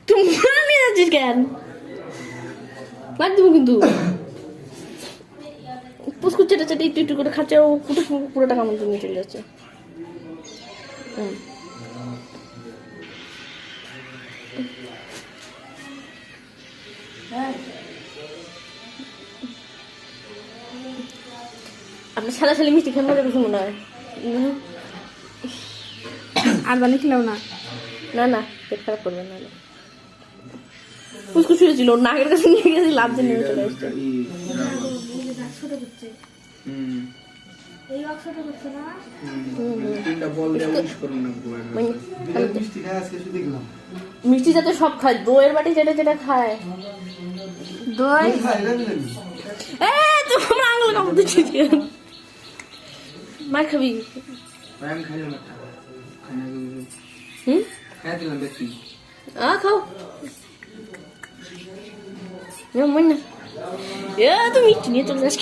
তুমি নিয়ে যাচ্ছিস কেন? বাদ দেবো কিন্তু। পুষ্কুর চেটে চেটে একটু একটু করে খাচ্ছে, ও পুরো টাকা মতো নিয়ে চলে যাচ্ছে। আপনার সাদা সালি মিষ্টি খেয়ে মজা বেশি মনে হয়। আর বানিয়ে খেলেও না। না না, পেট খারাপ করবে না। পুষ্কু শুয়েছিল, ওর নাকের কাছে নিয়ে গেছি, লাভ দিয়ে নেমে চলে আসছে। মিষ্টি যাতে সব খায়, দইয়ের বাটি যেটা যেটা খায়। দই তোমার আঙুল কামড় দিচ্ছি। মার খাবি? খাও মন না। তুমি মিষ্টি নিয়ে চলে যাস।